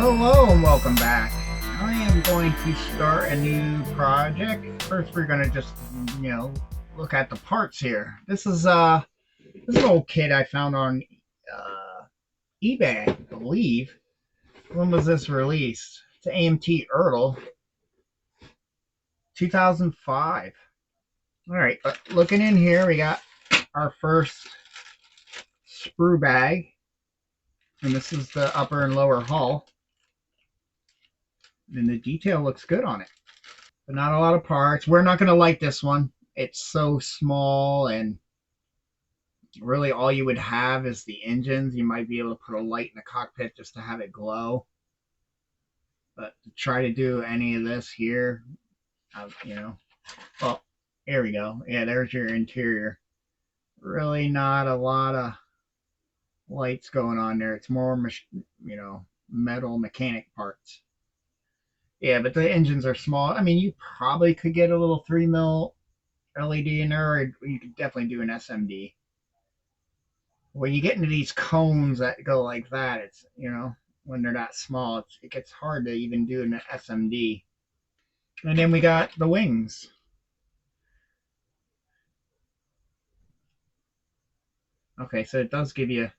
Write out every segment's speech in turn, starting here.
Hello and welcome back. I am going to start a new project. First, we're going to just, you know, look at the parts here. This is an old kit I found on eBay, I believe. When was this released? It's AMT ERTIL 2005. All right, but looking in here, we got our first sprue bag, and this is the upper and lower hull. And the detail looks good on it. But not a lot of parts. We're not going to light this one. It's so small, and really all you would have is the engines. You might be able to put a light in the cockpit just to have it glow. But to try to do any of this here, well, here we go. Yeah, there's your interior. Really not a lot of lights going on there. It's more, metal mechanic parts. Yeah, but the engines are small. I mean, you probably could get a little 3 mil LED in there, or you could definitely do an SMD. When you get into these cones that go like that, when they're that small, it gets hard to even do an SMD. And then we got the wings. Okay, so it does give you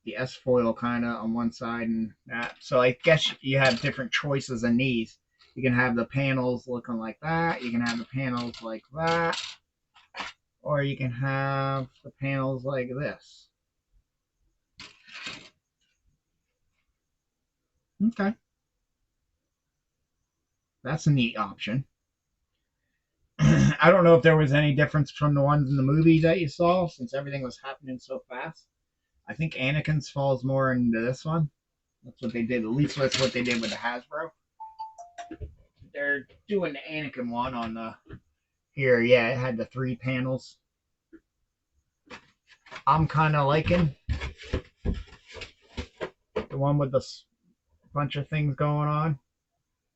the S foil kind of on one side and that. So I guess you have different choices in these. You can have the panels looking like that. You can have the panels like that. Or you can have the panels like this. Okay. That's a neat option. I don't know if there was any difference from the ones in the movie that you saw, since everything was happening so fast. I think Anakin's falls more into this one. That's what they did. At least that's what they did with the Hasbro. They're doing the Anakin one on the here. Yeah, it had the three panels. I'm kind of liking the one with the bunch of things going on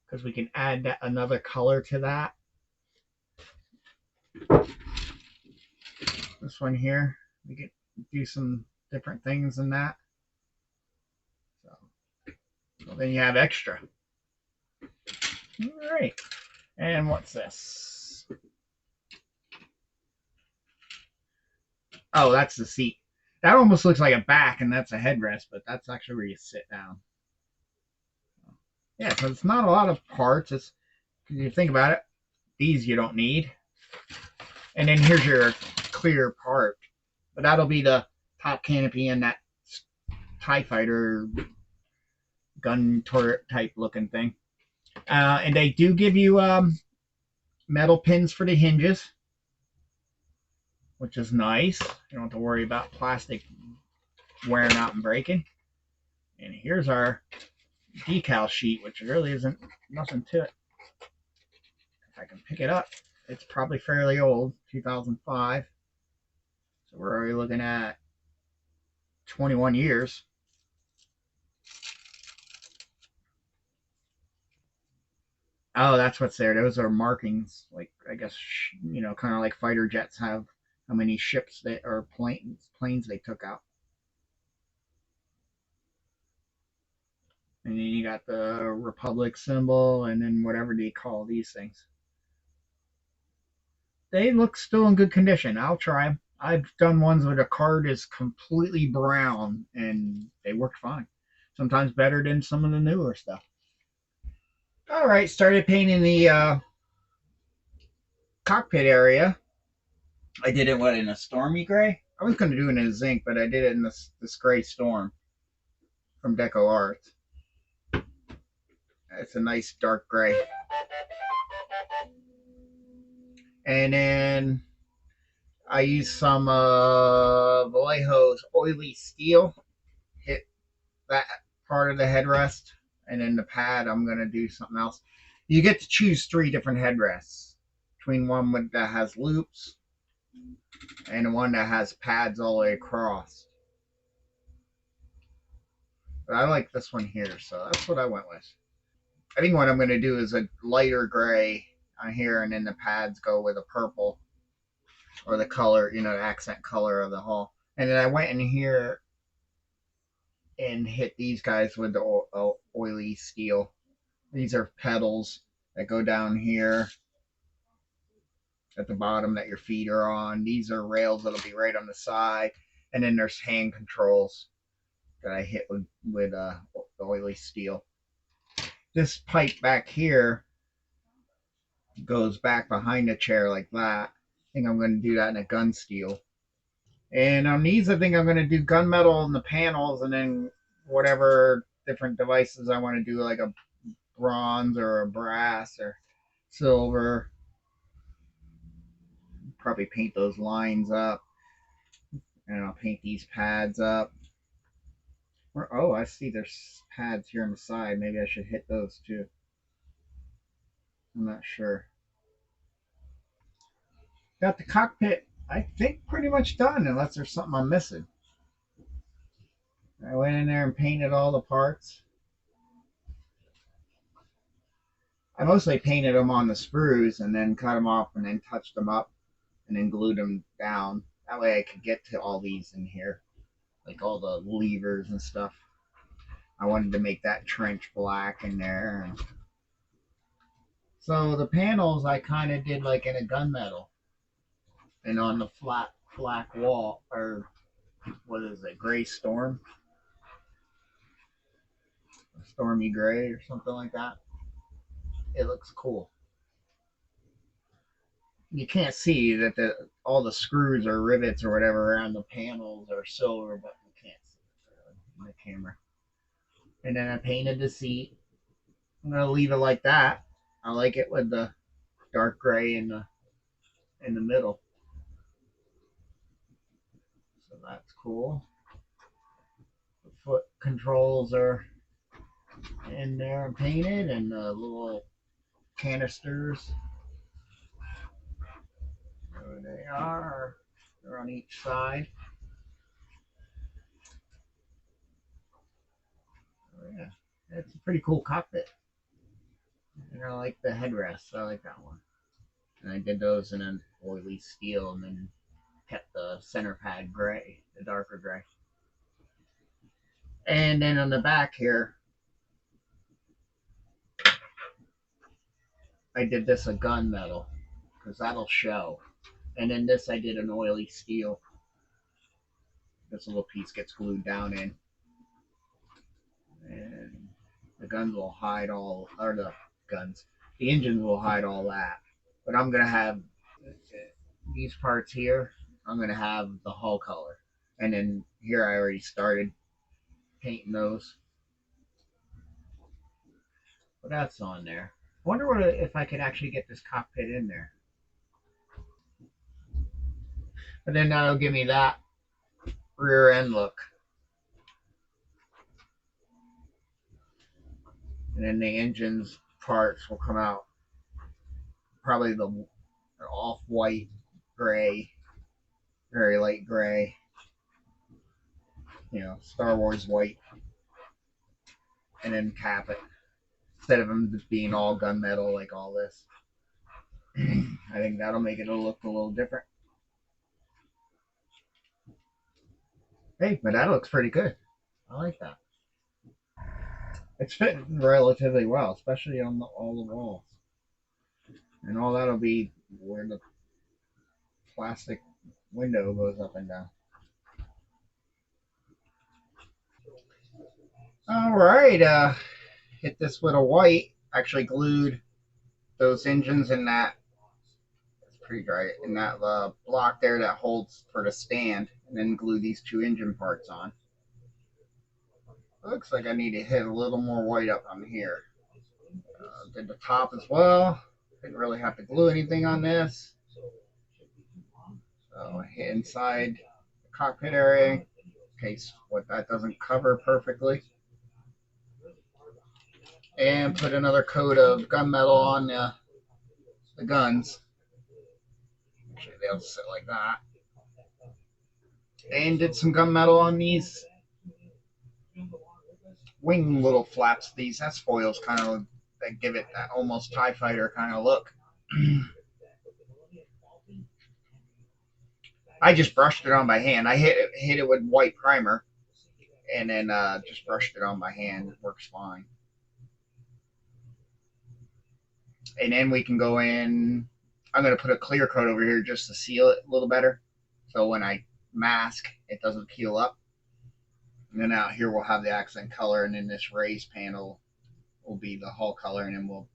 because we can add another color to that. This one here, we can do some different things in that. So then you have extra. All right. And what's this? Oh, that's the seat. That almost looks like a back, and that's a headrest, but that's actually where you sit down. Yeah, so it's not a lot of parts. It's if you think about it, these you don't need. And then here's your clear part. But that'll be the top canopy and that TIE fighter gun turret type looking thing. And they do give you metal pins for the hinges, which is nice. You don't have to worry about plastic wearing out and breaking. And here's our decal sheet, which really isn't nothing to it. If I can pick it up, it's probably fairly old, 2005. So we're already looking at 21 years. Oh, that's what's there. Those are markings, like I guess kind of like fighter jets have how many ships they or planes they took out. And then you got the Republic symbol, and then whatever they call these things. They look still in good condition. I'll try them. I've done ones where the card is completely brown, and they work fine. Sometimes better than some of the newer stuff. All right, started painting the cockpit area. I did it in a stormy gray. I was going to do it in a zinc, but I did it in this gray storm from Deco Art. It's a nice dark gray. And then I used some Vallejo's oily steel. Hit that part of the headrest. And then the pad, I'm going to do something else. You get to choose 3 different headrests. Between one that has loops and the one that has pads all the way across. But I like this one here, so that's what I went with. I think what I'm going to do is a lighter gray on here, and then the pads go with a purple or the color, the accent color of the hull. And then I went in here and hit these guys with the oily steel. These are pedals that go down here at the bottom that your feet are on. These are rails that'll be right on the side. And then there's hand controls that I hit with the oily steel. This pipe back here goes back behind the chair like that. I think I'm going to do that in a gun steel. And on these, I think I'm going to do gunmetal in the panels, and then whatever different devices I want to do, like a bronze or a brass or silver. Probably paint those lines up, and I'll paint these pads up. Oh, I see there's pads here on the side. Maybe I should hit those too. I'm not sure. Got the cockpit, I think, pretty much done, unless there's something I'm missing. I went in there and painted all the parts. I mostly painted them on the screws and then cut them off and then touched them up and then glued them down. That way I could get to all these in here, like all the levers and stuff. I wanted to make that trench black in there. So the panels I kind of did like in a gunmetal, and on the flat black wall, or what is it, gray storm, stormy gray or something like that. It looks cool. You can't see that all the screws or rivets or whatever around the panels are silver, but you can't see it really in the camera. And then I painted the seat. I'm gonna leave it like that. I like it with the dark gray in the middle. So that's cool. The foot controls are in there and painted, and the little canisters. There they are. They're on each side. Oh, yeah, it's a pretty cool cockpit. And I like the headrest. I like that one. And I did those in an oily steel, and then kept the center pad gray, the darker gray. And then on the back here, I did this a gunmetal because that'll show. And then this I did an oily steel. This little piece gets glued down in, and the guns will hide all, or the guns, the engines will hide all that. But I'm gonna have these parts here. I'm gonna have the hull color, and then here I already started painting those. What else on there? I wonder what if I could actually get this cockpit in there. But then that'll give me that rear end look. And then the engine's parts will come out. Probably the off white gray, very light gray. Star Wars white. And then cap it. Instead of them just being all gunmetal like all this. I think that'll make it look a little different. Hey, but that looks pretty good. I like that. It's fitting relatively well, especially on all the walls. And all that'll be where the plastic window goes up and down. All right, hit this with a white. Actually glued those engines in that. It's pretty dry in that block there that holds for the stand, and then glue these two engine parts on. Looks like I need to hit a little more white up on here. Did the top as well. Didn't really have to glue anything on this. So I hit inside the cockpit area in case what that doesn't cover perfectly. And put another coat of gunmetal on the guns. Actually, they'll sit like that. And did some gunmetal on these wing little flaps. These S foils kind of that give it that almost TIE fighter kind of look. I just brushed it on by hand. I hit it with white primer, and then just brushed it on by hand. It works fine. And then we can go in. I'm going to put a clear coat over here just to seal it a little better. So when I mask, it doesn't peel up. And then out here we'll have the accent color, and then this raised panel will be the hull color, and then we'll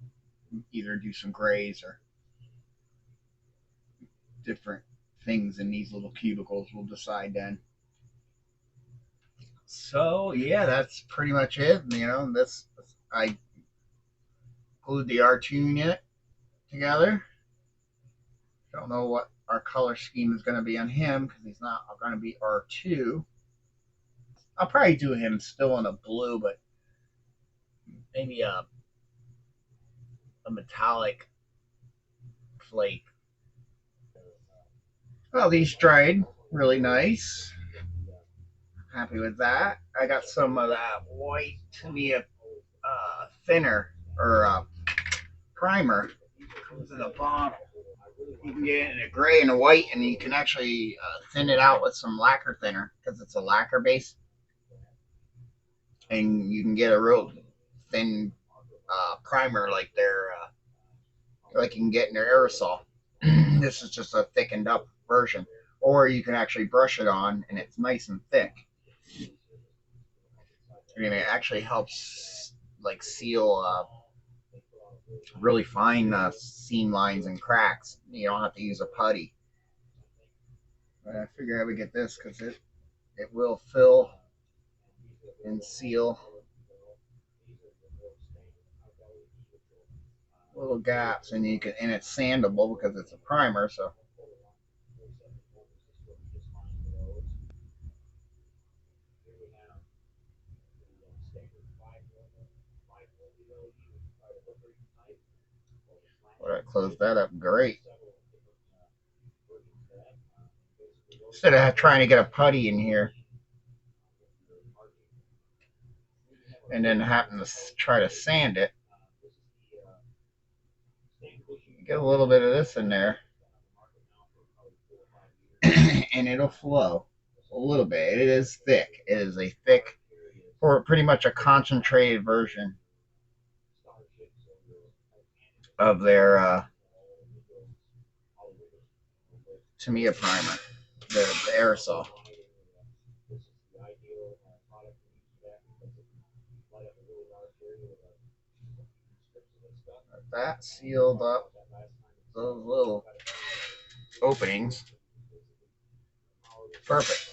either do some grays or different things in these little cubicles. We'll decide then. So yeah, that's pretty much it. You know, this I glued the R2 unit together. Don't know what our color scheme is going to be on him because he's not going to be R2. I'll probably do him still in a blue, but maybe a metallic flake. Well, these dried really nice. Happy with that. I got some of that white Tamiya thinner or primer. Comes in a bottle. You can get it in a gray and a white, and you can actually thin it out with some lacquer thinner because it's a lacquer base, and you can get a real thin primer like you can get in their aerosol. This is just a thickened up version, or you can actually brush it on, and it's nice and thick. And it actually helps like seal really fine seam lines and cracks. You don't have to use a putty. But I figure I would get this because it will fill and seal little gaps, and it's sandable because it's a primer. So I close that up great. Instead of trying to get a putty in here and then having to try to sand it, get a little bit of this in there, and it'll flow a little bit. It is thick. It is a thick, or pretty much a concentrated version of their Tamiya primer, the aerosol. That sealed up those little openings. Perfect.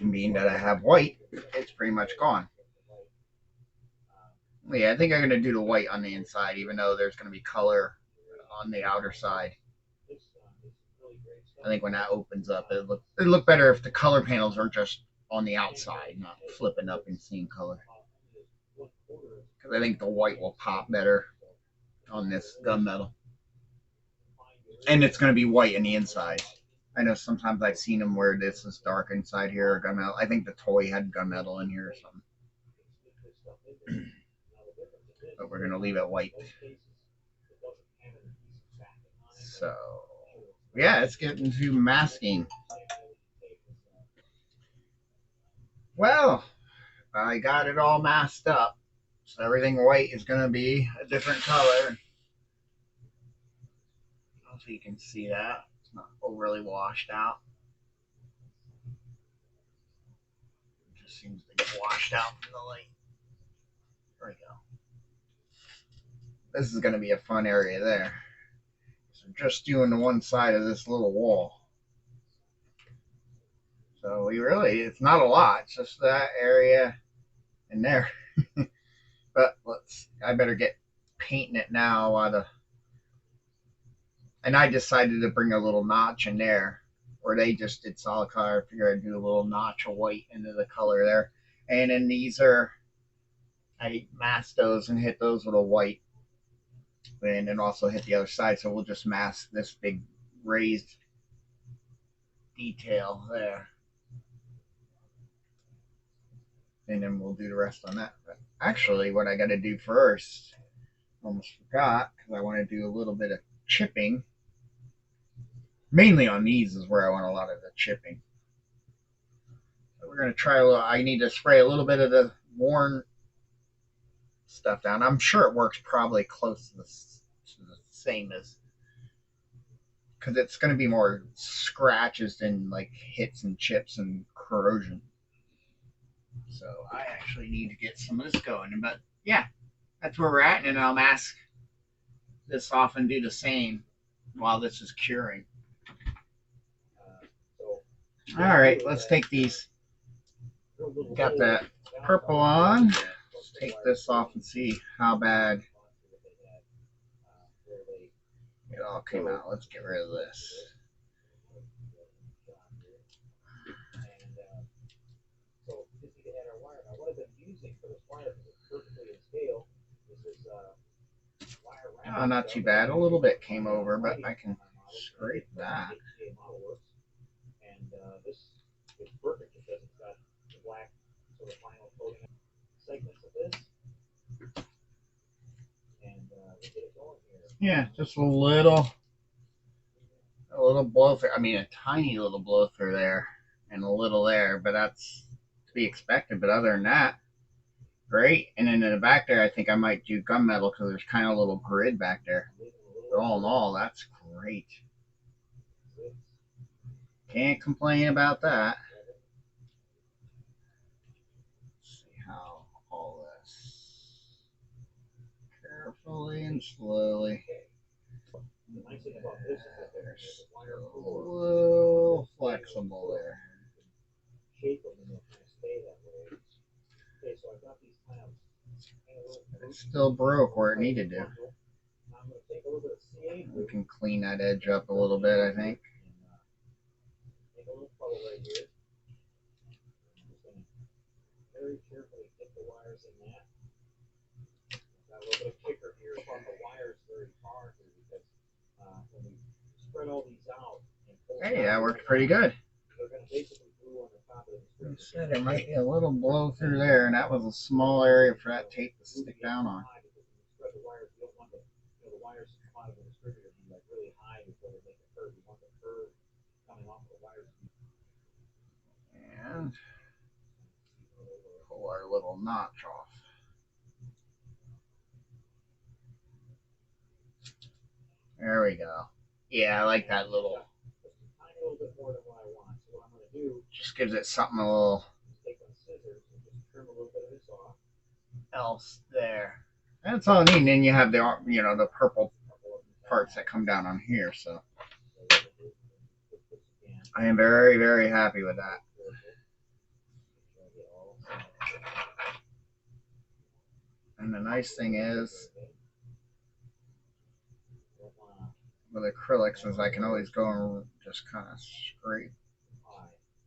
Being that I have white, it's pretty much gone. Yeah, I think I'm going to do the white on the inside, even though there's going to be color on the outer side. I think when that opens up, it'd look better if the color panels are just on the outside, not flipping up and seeing color. Because I think the white will pop better on this gunmetal. And it's going to be white on the inside. I know sometimes I've seen them where this is dark inside here, gunmetal. I think the toy had gunmetal in here or something. But we're going to leave it white. So, yeah, it's getting to masking. Well, I got it all masked up. So everything white is going to be a different color. So you can see that. It's not overly washed out. It just seems to get washed out from the light. There we go. This is going to be a fun area there. So just doing the one side of this little wall. So it's not a lot. It's just that area and there. But I better get painting it now. And I decided to bring a little notch in there where they just did solid color. I figured I'd do a little notch of white into the color there. And then I masked those and hit those with a white. And then also hit the other side. So we'll just mask this big raised detail there. And then we'll do the rest on that. But actually, what I got to do first, almost forgot, because I want to do a little bit of chipping. Mainly on these is where I want a lot of the chipping. we're going to try a little. I need to spray a little bit of the worn stuff down. I'm sure it works probably close to the same as, because it's going to be more scratches than like hits and chips and corrosion. So I actually need to get some of this going. But yeah, that's where we're at, and I'll mask this off and do the same while this is curing. All right, let's take these. Got that purple on. Let's take this off and see how bad it all came out. Let's get rid of this. Oh, not too bad. A little bit came over, but I can scrape that. Yeah, just a little blow through. I mean, a tiny little blow through there and a little there, but that's to be expected. But other than that, great. And then in the back there, I think I might do gunmetal because there's kind of a little grid back there. But all in all, that's great. Can't complain about that. Let's see how all this carefully and slowly. There's a little flexible there. It still broke where it needed to. We can clean that edge up a little bit, I think. Hey, that worked pretty good. You said there might be a little blow through there, and that was a small area for that tape to stick down on. And pull our little notch off. There we go. Yeah, I like that little. Just gives it something a little else there. That's all I need. And then you have the the purple parts that come down on here. So I am very, very happy with that. And the nice thing is, with acrylics, is I can always go and just kind of scrape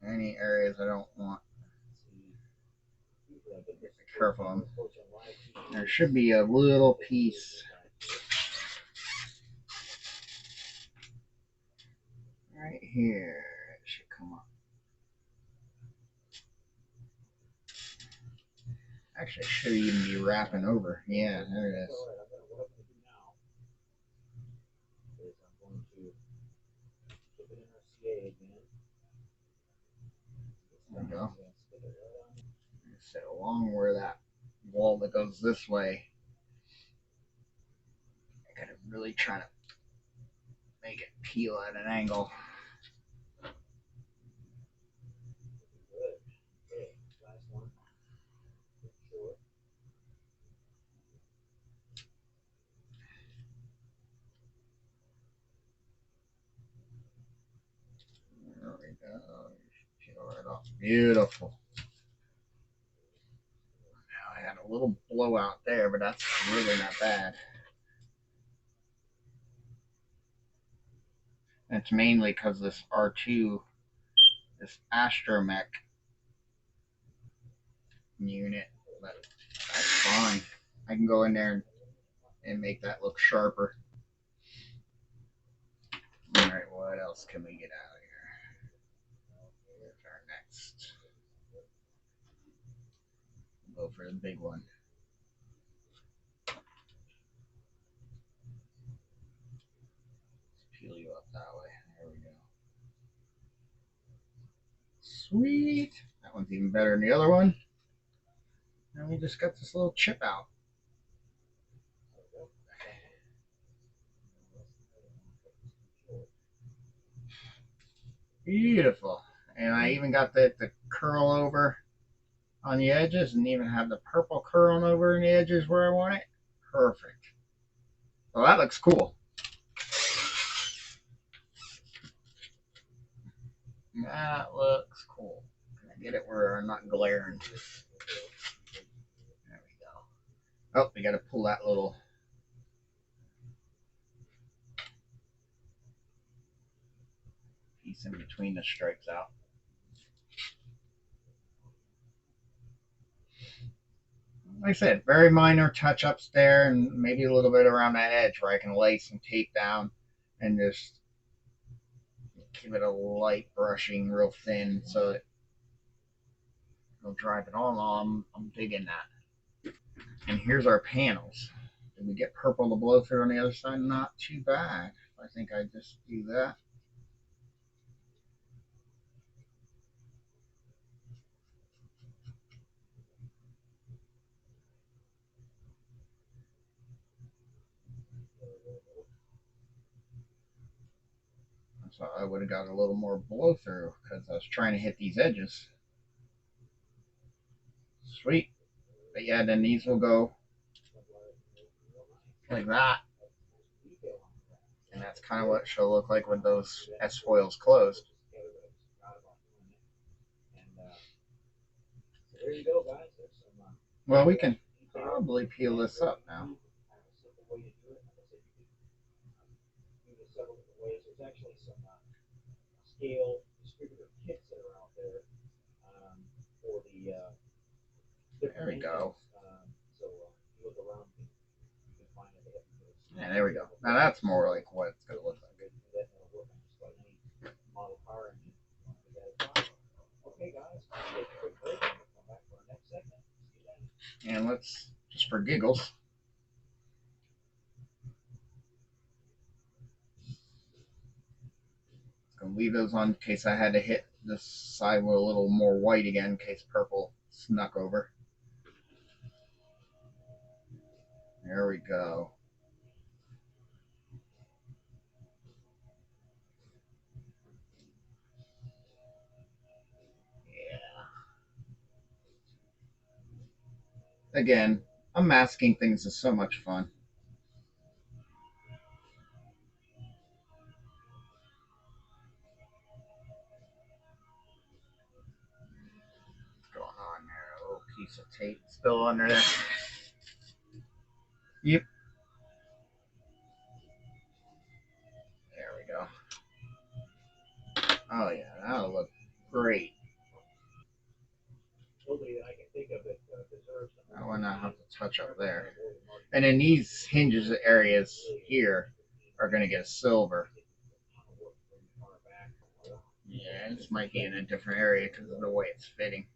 any areas I don't want. Be careful. There should be a little piece right here. It should come up. Actually, it should even be wrapping over. Yeah, there it is. There we go. So along where that wall that goes this way, I gotta really try to make it peel at an angle. There we go. Peel right off. Beautiful. Now I had a little blowout there, but that's really not bad. And it's mainly because this R2, this astromech unit, but that's fine. I can go in there and make that look sharper. All right, what else can we get out of here? Here's our next. We'll go for the big one. Let's peel you up that way. There we go. Sweet. That one's even better than the other one. And we just got this little chip out. Beautiful. And I even got the curl over on the edges and even have the purple curling over in the edges where I want it. Perfect. Well, that looks cool. That looks cool. Can I get it where I'm not glaring? There we go. Oh, we got to pull that little piece in between the stripes out. Like I said, very minor touch ups there, and maybe a little bit around that edge where I can lay some tape down and just give it a light brushing real thin so it'll drive it on. I'm digging that. And here's our panels. Did we get purple to blow through on the other side? Not too bad. I think I just do that. So I would have got a little more blow through because I was trying to hit these edges. Sweet. But yeah, then these will go like that. And that's kind of what it should look like with those S foils closed. Well, we can probably peel this up now. There we go. Yeah, there we go. Now that's more like what it's going to look like. And let's, just for giggles, gonna leave those on in case I had to hit this side with a little more white again in case purple snuck over. There we go. Yeah. Again, unmasking things is so much fun. What's going on there? A little piece of tape still under there. Yep. There we go. Oh yeah, that'll look great. I will not have to touch up there. And then these hinges areas here are going to get a silver. Yeah, this might be in a different area because of the way it's fitting.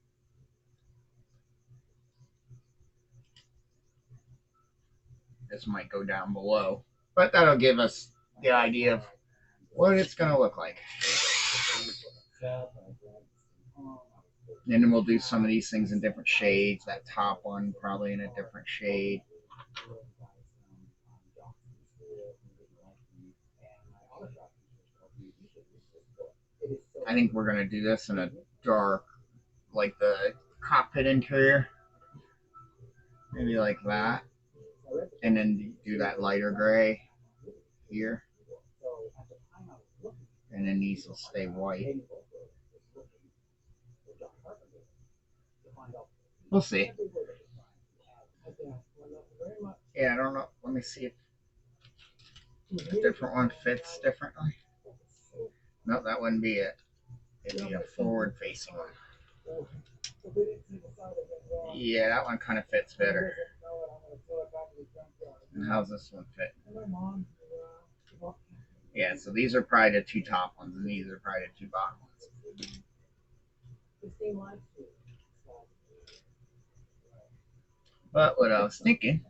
This might go down below, but that'll give us the idea of what it's going to look like. And then we'll do some of these things in different shades. That top one probably in a different shade. I think we're gonna do this in a dark, like the cockpit interior, maybe like that, and then do that lighter gray here, and then these will stay white. We'll see. Yeah, I don't know. Let me see if a different one fits differently. No, that wouldn't be it. It'd be a forward-facing one. Yeah, that one kind of fits better. And how's this one fit? Yeah, so these are probably the two top ones, and these are probably the two bottom ones. But what I was thinking,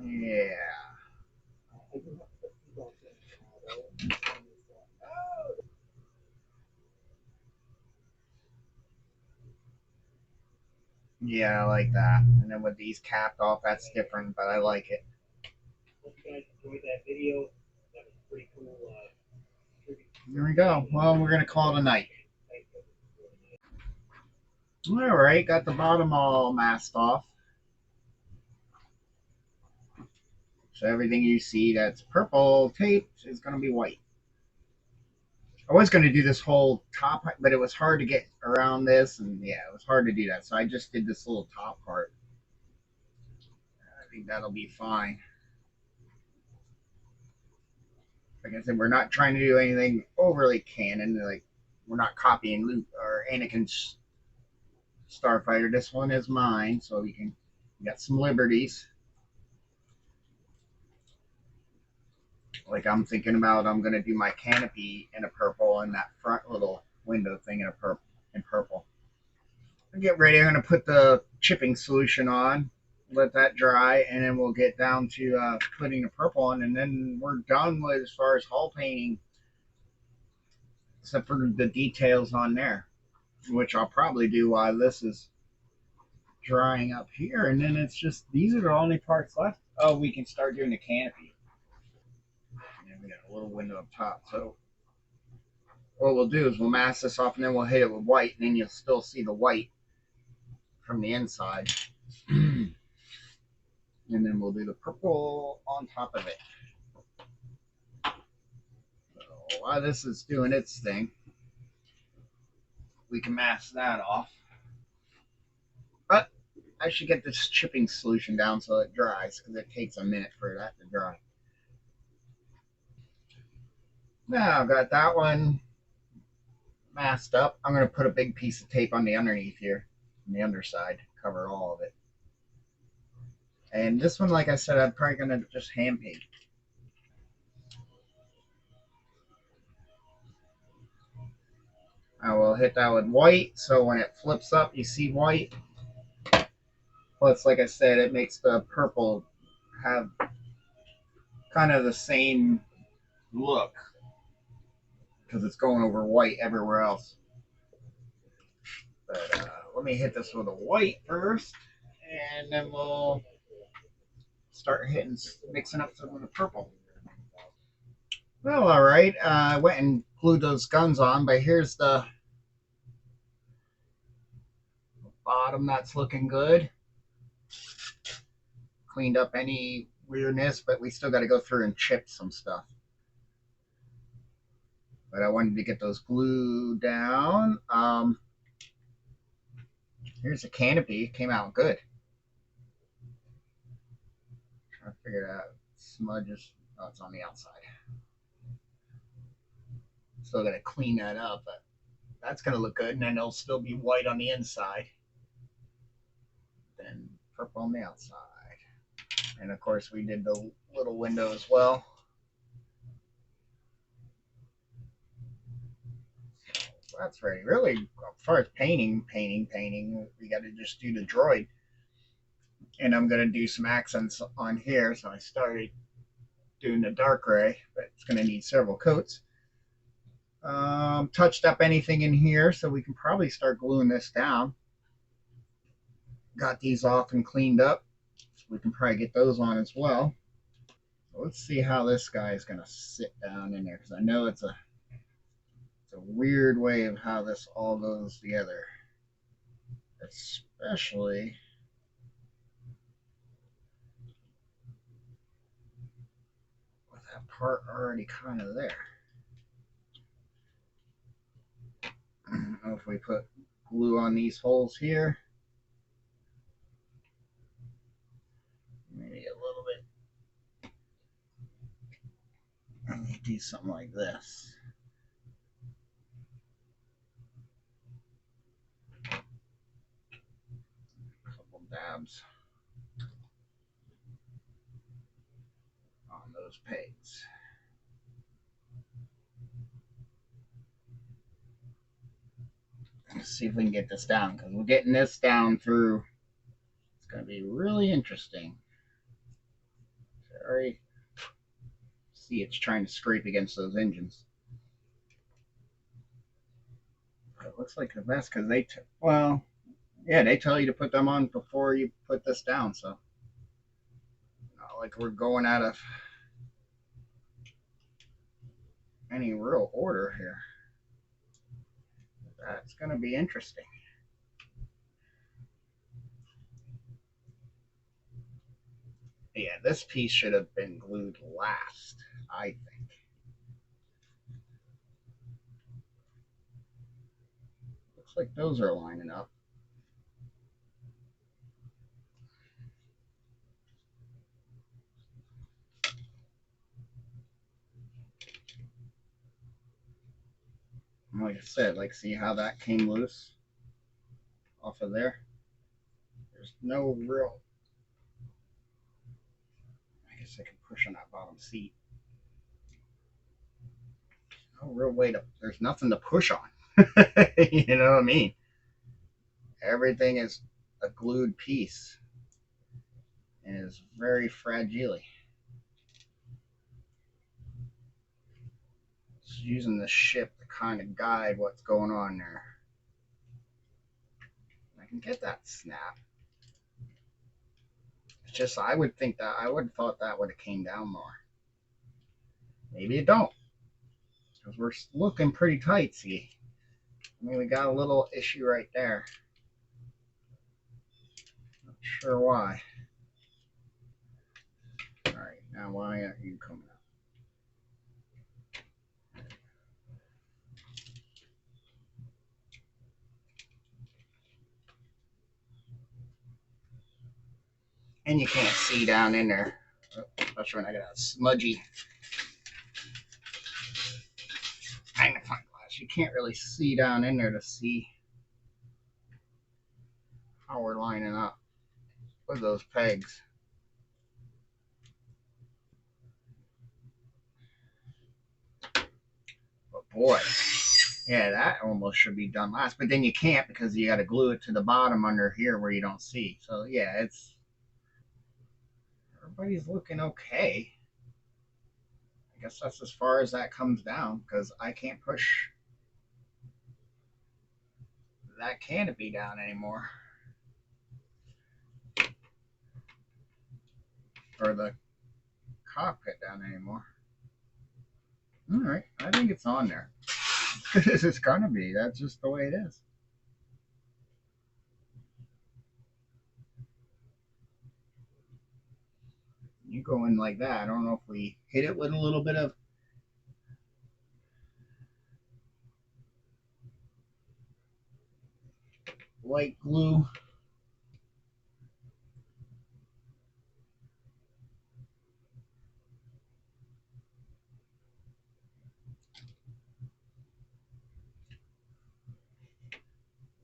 yeah, Yeah, I like that. And then with these capped off, that's different, but I like it. Hope you guys enjoyed that video. That was pretty cool. Here we go. Well, we're gonna call it a night. All right, got the bottom all masked off. So everything you see that's purple taped is gonna be white. I was gonna do this whole top, but it was hard to get around this, and yeah, it was hard to do that. So I just did this little top part. I think that'll be fine. Like I said, we're not trying to do anything overly canon. Like we're not copying Luke or Anakin's Starfighter. This one is mine, so we got some liberties. Like I'm thinking about, I'm gonna do my canopy in a purple and that front little window thing in purple. I'll get ready. I'm gonna put the chipping solution on, let that dry, and then we'll get down to putting the purple on, and then we're done with as far as hull painting, except for the details on there, which I'll probably do while this is drying up here, and then it's just these are the only parts left. Oh, we can start doing the canopy. And we got a little window up top. So what we'll do is we'll mask this off, and then we'll hit it with white, and then you'll still see the white from the inside. And then we'll do the purple on top of it. So while this is doing its thing, we can mask that off. But I should get this chipping solution down so it dries, because it takes a minute for that to dry. Now I've got that one masked up. I'm going to put a big piece of tape on the underneath here, on the underside, cover all of it. And this one, like I said, I'm probably going to just hand paint. I will hit that with white, so when it flips up, you see white. Plus, like I said, it makes the purple have kind of the same look because it's going over white everywhere else. But let me hit this with a white first, and then we'll start mixing up some of the purple. Well, all right. I went and glued those guns on, but here's the bottom. That's looking good. Cleaned up any weirdness, but we still got to go through and chip some stuff. But I wanted to get those glued down. Here's the canopy. It came out good. Trying to figure it out. Smudges. Oh, it's on the outside. Still got to clean that up, but that's going to look good. And then it'll still be white on the inside. Then purple on the outside. And of course, we did the little window as well. So that's ready. Really, as far as painting, we got to just do the droid. And I'm going to do some accents on here. So I started doing the dark gray, but it's going to need several coats. Touched up anything in here, so we can probably start gluing this down. Got these off and cleaned up, so we can probably get those on as well. So let's see how this guy is going to sit down in there, because I know it's a weird way of how this all goes together, especially with that part already kind of there. If we put glue on these holes here, maybe a little bit, and do something like this. A couple dabs on those pegs. Let's see if we can get this down, because we're getting this down through. It's going to be really interesting. Sorry. See, it's trying to scrape against those engines. But it looks like the best, because they took, well, Yeah, they tell you to put them on before you put this down, so not like we're going out of any real order here. That's going to be interesting. Yeah, this piece should have been glued last, I think. Looks like those are lining up. Like I said, like see how that came loose off of there? There's no real, I guess I can push on that bottom seat. No real way to, there's nothing to push on. You know what I mean? Everything is a glued piece and is very fragile. Just using the ship to kind of guide what's going on there. I can get that snap. It's just I would think that I would have thought that would have came down more. Maybe it don't, because we're looking pretty tight. See, I mean we got a little issue right there. Not sure why. All right, now why aren't you coming up? And you can't see down in there. Especially when I got a smudgy magnifying glass. You can't really see down in there to see how we're lining up with those pegs. But boy, yeah, that almost should be done last. But then you can't because you got to glue it to the bottom under here where you don't see. So yeah, it's everybody's looking okay. I guess that's as far as that comes down because I can't push that canopy down anymore. Or the cockpit down anymore. All right, I think it's on there. As good as it's gonna be. That's just the way it is. You go in like that. I don't know if we hit it with a little bit of white glue.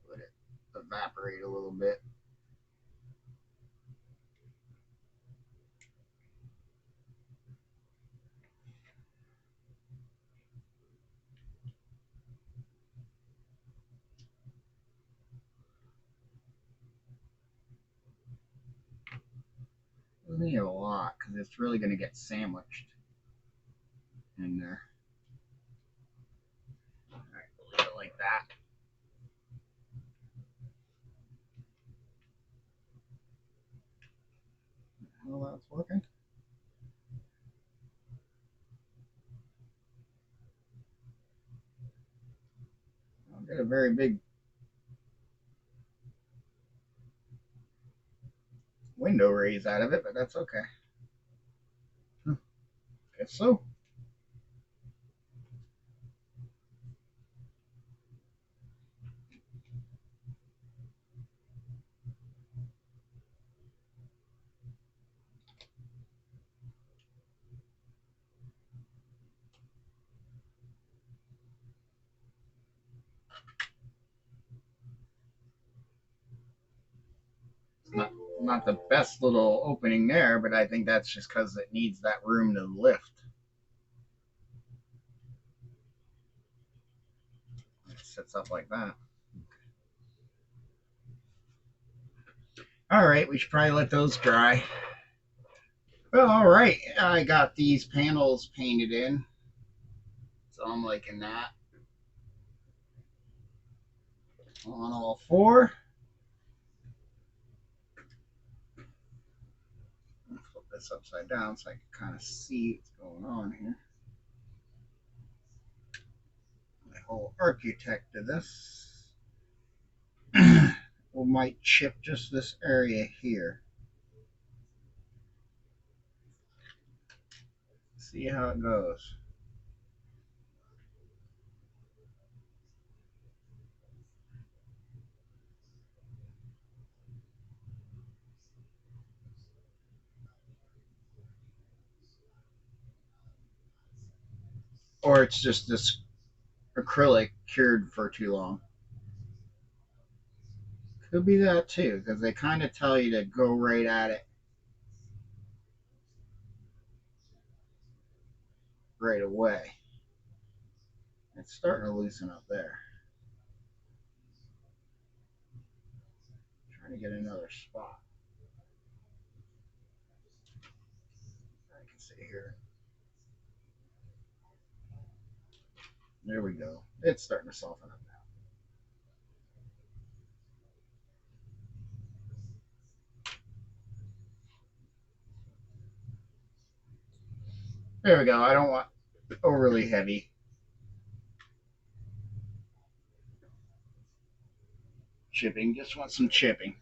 Let it evaporate a little bit. Doesn't need a lot because it's really going to get sandwiched in there. All right, we'll leave it like that. Well, that's working. I'll get a very big window raise out of it, but that's okay. Guess so. It's not the best little opening there, but I think that's just because it needs that room to lift. It sits up like that. All right, we should probably let those dry. Well, all right, I got these panels painted in, so I'm liking that. On all four. this upside down so I can kind of see what's going on here. The whole architect of this we might chip just this area here. See how it goes. Or it's just this acrylic cured for too long. Could be that too, because they kind of tell you to go right at it right away. It's starting to loosen up there. Trying to get another spot. I can see here. There we go. It's starting to soften up now. There we go. I don't want overly heavy chipping. Just want some chipping.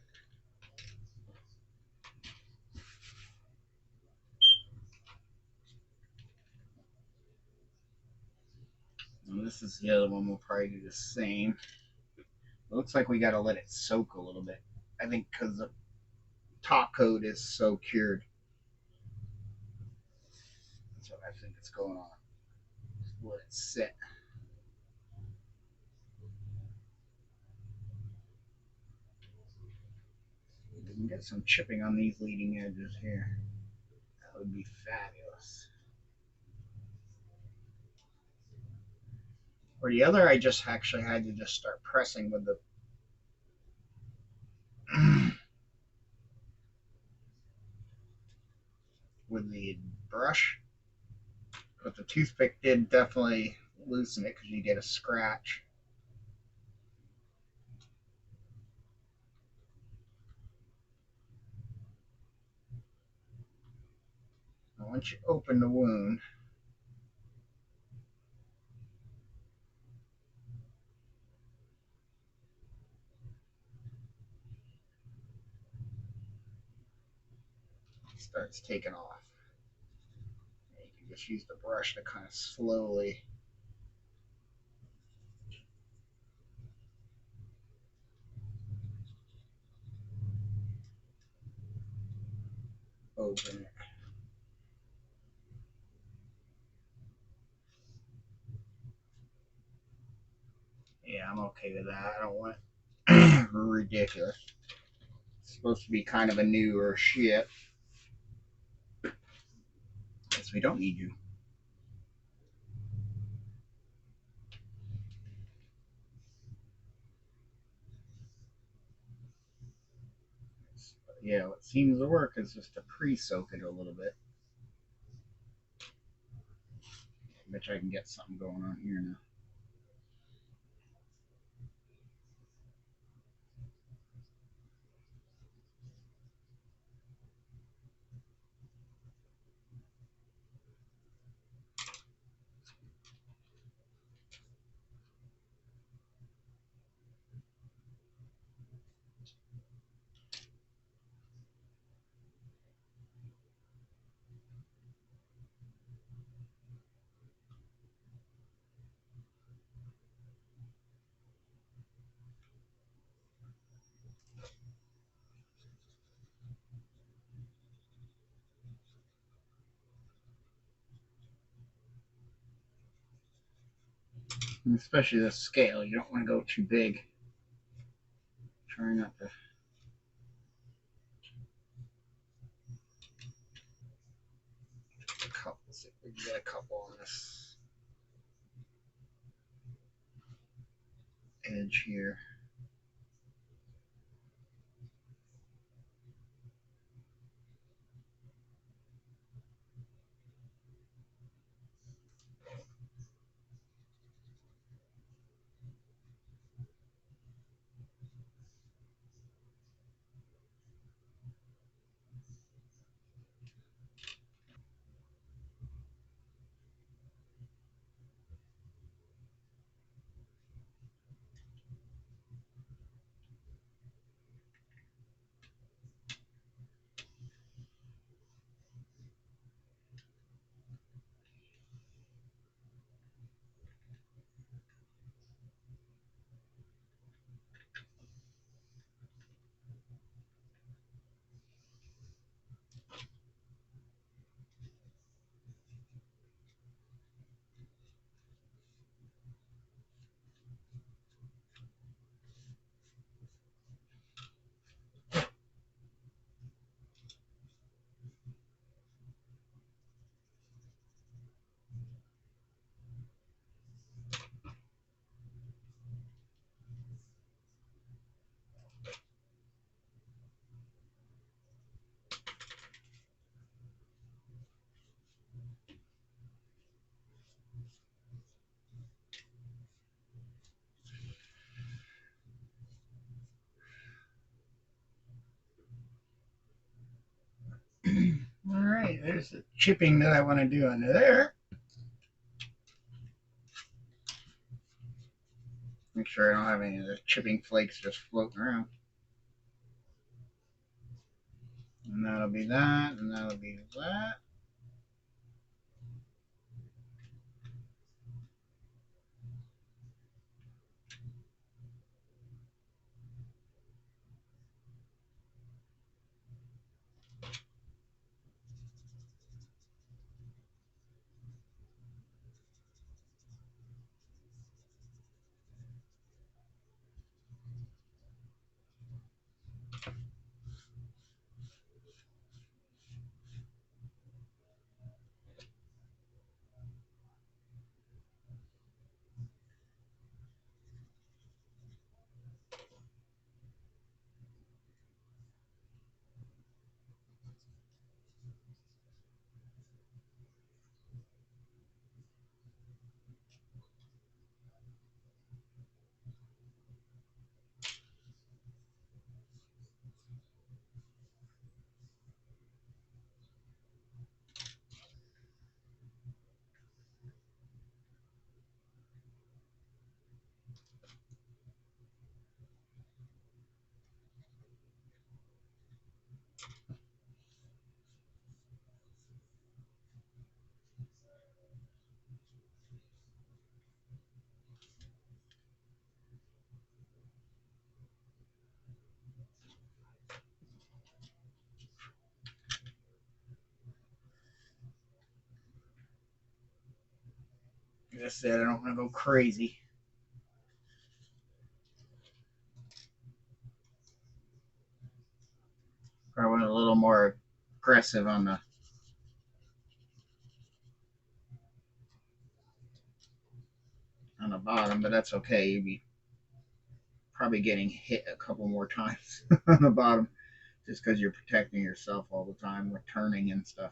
And this is the other one. We'll probably do the same. It looks like we got to let it soak a little bit. I think because the top coat is so cured. That's what I think is going on. Just let it sit. We can get some chipping on these leading edges here. That would be fabulous. For the other, I just actually had to just start pressing with the with the brush, but the toothpick did definitely loosen it because you get a scratch. And once you open the wound, it starts taking off. And you can just use the brush to kind of slowly open it. Yeah, I'm okay with that. I don't want it ridiculous. It's supposed to be kind of a newer ship. Guess we don't need you. Yeah, what seems to work is just to pre-soak it a little bit. I bet you I can get something going on here now. And especially the scale, you don't want to go too big. Try not to. A couple. See if we can get a couple on this edge here. there's the chipping that I want to do under there. Make sure I don't have any of the chipping flakes just floating around. And that'll be that, and that'll be that. Like I said, I don't want to go crazy. Probably went a little more aggressive on the bottom, but that's okay. You'd be probably getting hit a couple more times on the bottom just because you're protecting yourself all the time with turning and stuff.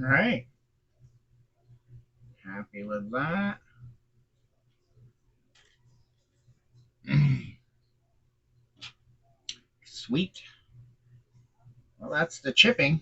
All right. Happy with that. Sweet. Well, that's the chipping.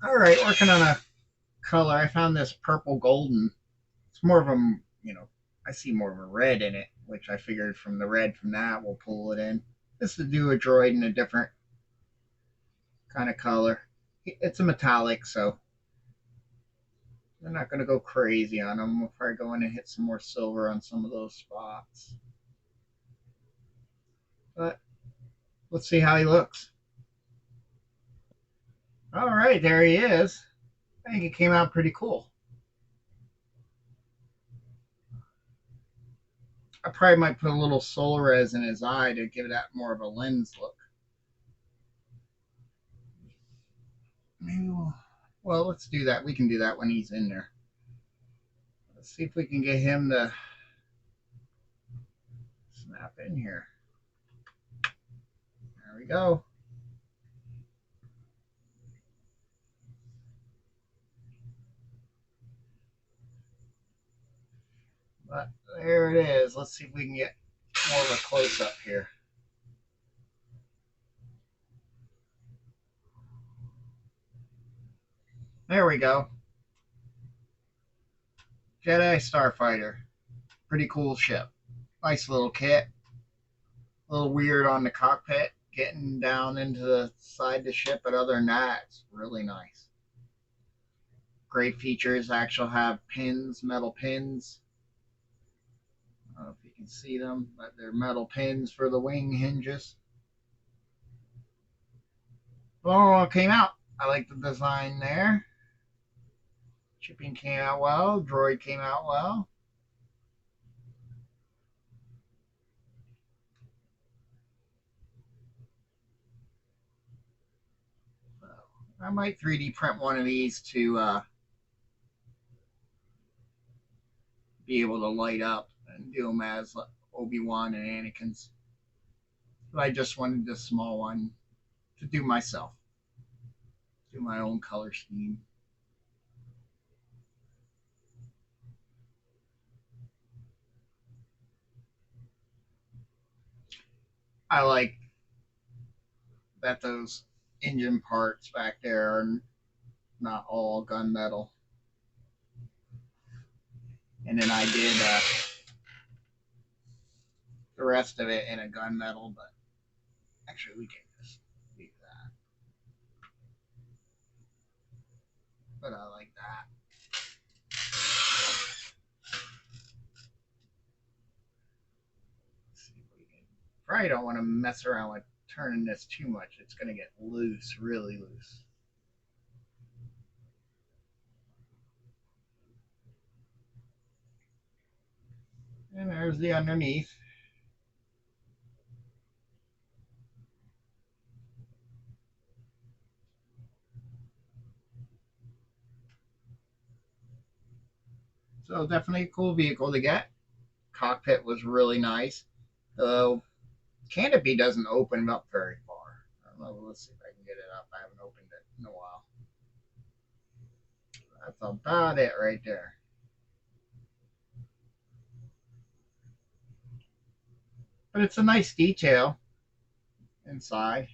All right, working on a color. I found this purple golden. It's more of a, I see more of a red in it, which I figured from the red from that we'll pull it in. This to do a droid in a different kind of color. It's a metallic, so we're not going to go crazy on them. We'll probably go in and hit some more silver on some of those spots. But let's see how he looks. All right, there he is. I think it came out pretty cool. I probably might put a little Solares in his eye to give that more of a lens look. Maybe well, let's do that. We can do that when he's in there. Let's see if we can get him to snap in here. There we go. But there it is. Let's see if we can get more of a close up here. There we go. Jedi Starfighter. Pretty cool ship. Nice little kit. A little weird on the cockpit, getting down into the side of the ship, but other than that, it's really nice. Great features. Actually have pins, metal pins. I don't know if you can see them, but they're metal pins for the wing hinges. Well, it came out. I like the design there. Shipping came out well. Droid came out well. So I might 3D print one of these to be able to light up and do them as Obi-Wan and Anakin's. But I just wanted this small one to do myself. Do my own color scheme. I like that those engine parts back there are not all gunmetal. And then I did the rest of it in a gunmetal, but actually we can just leave that. But I like that. Let's see if we can. Probably don't want to mess around with turning this too much. It's going to get loose, really loose. And there's the underneath. So definitely a cool vehicle to get. Cockpit was really nice. The canopy doesn't open up very far. I don't know. Let's see if I can get it up. I haven't opened it in a while. That's about it right there. But it's a nice detail inside.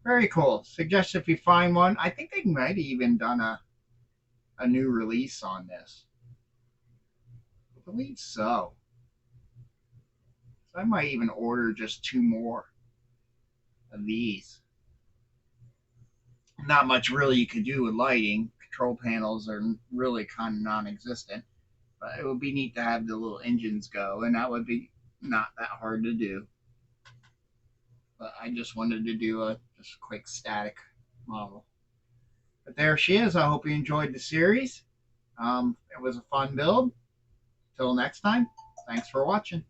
Very cool. Suggest if you find one. I think they might have even done a new release on this. I believe so. So I might even order just two more of these. Not much really you could do with lighting. Control panels are really kind of non-existent. But it would be neat to have the little engines go, and that would be not that hard to do. But I just wanted to do a just quick static model. But there she is. I hope you enjoyed the series. It was a fun build. Till next time, thanks for watching.